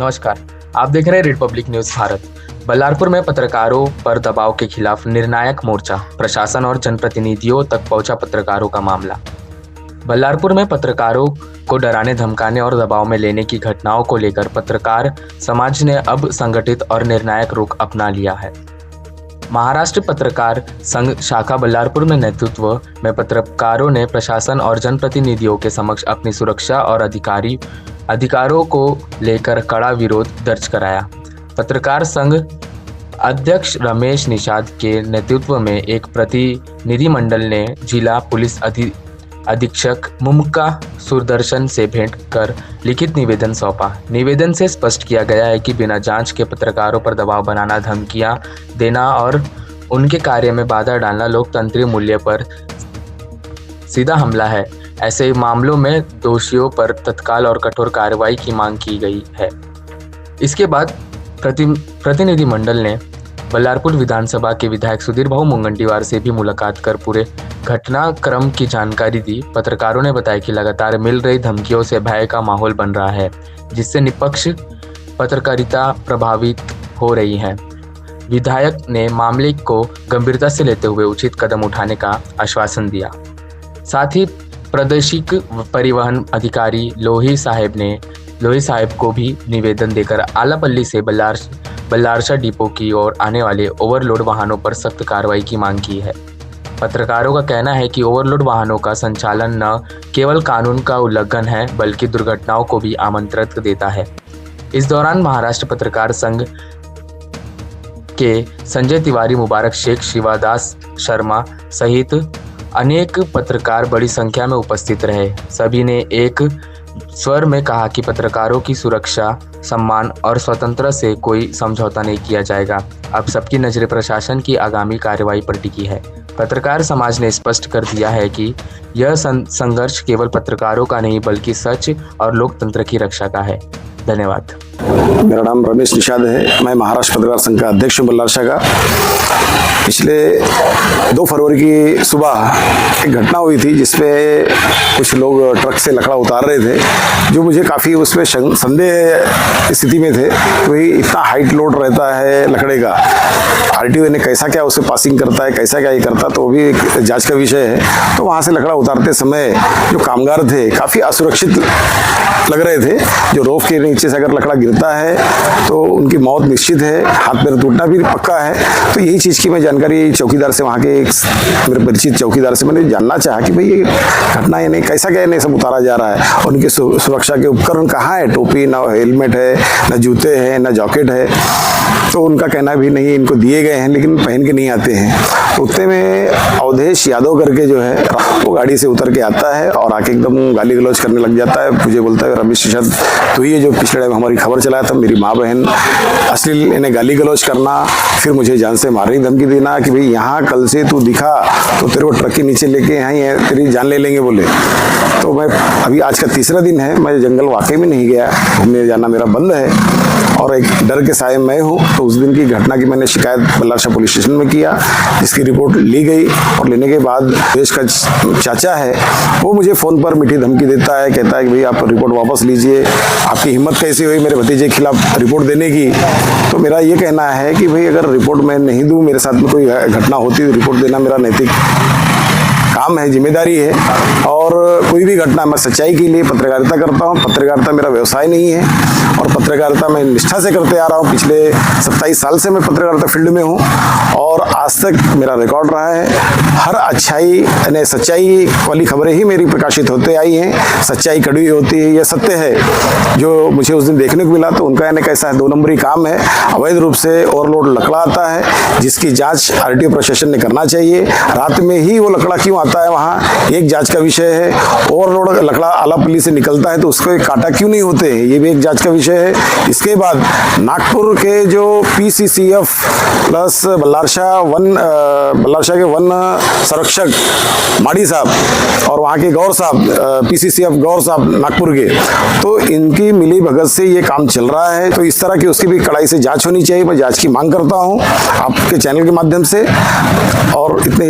नमस्कार, आप देख रहे हैं read public news Bharat. Ballarpur में पत्रकारों पर दबाव के खिलाफ निर्णायक मोर्चा, प्रशासन और जनप्रतिनिधियों तक पहुंचा पत्रकारों का मामला। बल्लारपुर में पत्रकारों को डराने धमकाने और दबाव में लेने की घटनाओं को लेकर पत्रकार समाज ने अब संगठित और निर्णायक रुख अपना लिया है। महाराष्ट्र पत्रकार संघ शाखा बल्लारपुर में नेतृत्व में पत्रकारों ने प्रशासन और जनप्रतिनिधियों के समक्ष अपनी सुरक्षा और अधिकारों को लेकर कड़ा विरोध दर्ज कराया। पत्रकार संघ अध्यक्ष रमेश निषाद के नेतृत्व में एक प्रतिनिधिमंडल ने जिला पुलिस अधीक्षक मुमका सुदर्शन से भेंट कर लिखित निवेदन सौंपा। निवेदन से स्पष्ट किया गया है कि बिना जांच के पत्रकारों पर दबाव बनाना, धमकियां देना और उनके कार्य में बाधा डालना लोकतंत्रीय मूल्य पर सीधा हमला है। ऐसे मामलों में दोषियों पर तत्काल और कठोर कार्रवाई की मांग की गई है। इसके बाद प्रतिनिधिमंडल ने बल्लारपुर विधानसभा के विधायक सुधीर भाऊ मुंगंटीवार से भी मुलाकात कर पूरे घटनाक्रम की जानकारी दी। पत्रकारों ने बताया कि लगातार मिल रही धमकियों से भय का माहौल बन रहा है, जिससे निष्पक्ष पत्रकारिता प्रभावित हो रही है। विधायक ने मामले को गंभीरता से लेते हुए उचित कदम उठाने का आश्वासन दिया। साथ ही प्रादेशिक परिवहन अधिकारी लोही साहब को भी निवेदन देकर आलापल्ली से बल्लारसा डिपो की ओर आने वाले ओवरलोड वाहनों पर सख्त कार्रवाई की मांग की है। पत्रकारों का कहना है कि ओवरलोड वाहनों का संचालन न केवल कानून का उल्लंघन है, बल्कि दुर्घटनाओं को भी आमंत्रित देता है। इस दौरान महाराष्ट्र पत्रकार संघ के संजय तिवारी, मुबारक शेख, शिवादास शर्मा सहित अनेक पत्रकार बड़ी संख्या में उपस्थित रहे। सभी ने एक स्वर में कहा कि पत्रकारों की सुरक्षा, सम्मान और स्वतंत्रता से कोई समझौता नहीं किया जाएगा। अब सबकी नजरें प्रशासन की आगामी कार्रवाई पर टिकी है। पत्रकार समाज ने स्पष्ट कर दिया है कि यह संघर्ष केवल पत्रकारों का नहीं, बल्कि सच और लोकतंत्र की रक्षा का है। धन्यवाद। मेरा नाम रमेश निषाद है। मैं महाराष्ट्र पत्रकार संघ का अध्यक्ष हूँ बल्लारसा का। पिछले 2 फरवरी की सुबह एक घटना हुई थी जिसपे कुछ लोग ट्रक से लकड़ा उतार रहे थे, जो मुझे काफ़ी उसमें संदेह स्थिति में थे कि भाई इतना हाइट लोड रहता है लकड़े का, आरटीओ ने कैसा क्या उसे पासिंग करता है, कैसा क्या ये करता, तो वो भी एक जाँच का विषय है। तो वहाँ से लकड़ा उतारते समय जो कामगार थे काफ़ी असुरक्षित लग रहे थे। जो रोफ के नीचे से अगर लकड़ा गिरता है तो उनकी मौत निश्चित है, हाथ पैर टूटना भी पक्का है। तो यही चीज़ की मैं जानकारी चौकीदार से, वहाँ के एक मेरे परिचित चौकीदार से मैंने जानना चाहा कि भाई ये घटना है नहीं, कैसा क्या नहीं सब उतारा जा रहा है, और उनके सुरक्षा के उपकरण कहाँ है, टोपी ना हेलमेट है, ना जूते हैं, ना जैकेट है। तो उनका कहना भी नहीं, इनको दिए गए हैं लेकिन पहन के नहीं आते हैं। उतने में अवधेश यादव करके जो है वो गाड़ी से उतर के आता है और आके एकदम गाली गलौज करने लग जाता है। मुझे बोलता है, रमेश निषाद तो ये जो पिछले टाइम हमारी खबर चलाया था, मेरी माँ बहन अश्लील इन्हें गाली गलौज करना, फिर मुझे जान से मारने की धमकी देना कि भाई यहाँ कल से तू दिखा तो तेरे को ट्रक के नीचे लेके यहाँ ही तेरी जान ले लेंगे बोले। तो मैं अभी आज का 3रा दिन है, मैं जंगल वाकई में नहीं गया, घूमने जाना मेरा बंद है और एक डर के साए मैं हूँ। तो उस दिन की घटना की मैंने शिकायत बल्लारसा पुलिस स्टेशन में किया, जिसकी रिपोर्ट ली गई और लेने के बाद देश का चाचा है वो मुझे फ़ोन पर मीठी धमकी देता है, कहता है कि भाई आप रिपोर्ट वापस लीजिए, आपकी हिम्मत कैसी हुई मेरे भतीजे के खिलाफ रिपोर्ट देने की। तो मेरा ये कहना है कि भाई अगर रिपोर्ट मैं नहीं दूँ, मेरे साथ में कोई घटना होती तो रिपोर्ट देना मेरा नैतिक काम है, जिम्मेदारी है। और कोई भी घटना, मैं सच्चाई के लिए पत्रकारिता करता हूँ, पत्रकारिता मेरा व्यवसाय नहीं है और पत्रकारिता मैं निष्ठा से करते आ रहा हूँ। पिछले 27 साल से मैं पत्रकारिता फील्ड में हूँ और आज तक मेरा रिकॉर्ड रहा है। हर अच्छाई यानी सच्चाई वाली खबरें ही मेरी प्रकाशित होते आई हैं। सच्चाई कड़वी होती है, यह सत्य है। जो मुझे उस दिन देखने को मिला तो उनका यानी कैसा है, 2 नंबरी काम है। अवैध रूप से ओवरलोड लकड़ा आता है जिसकी जाँच आरटीओ प्रशासन ने करना चाहिए। रात में ही वो लकड़ा क्यों आता है वहाँ, एक जांच का विषय है। ओवरलोड लकड़ा आलापल्ली से निकलता है तो उसके काटा क्यों नहीं होते, ये भी एक जांच का विषय है। इसके बाद नागपुर के जो PCCF प्लस बल्लारसा के वन संरक्षक माड़ी साहब और वहाँ के गौर साहब, PCCF गौर साहब नागपुर के, तो इनकी मिली भगत से ये काम चल रहा है। तो इस तरह की उसकी भी कड़ाई से जांच होनी चाहिए। मैं जांच की मांग करता हूँ आपके चैनल के माध्यम से। और इतने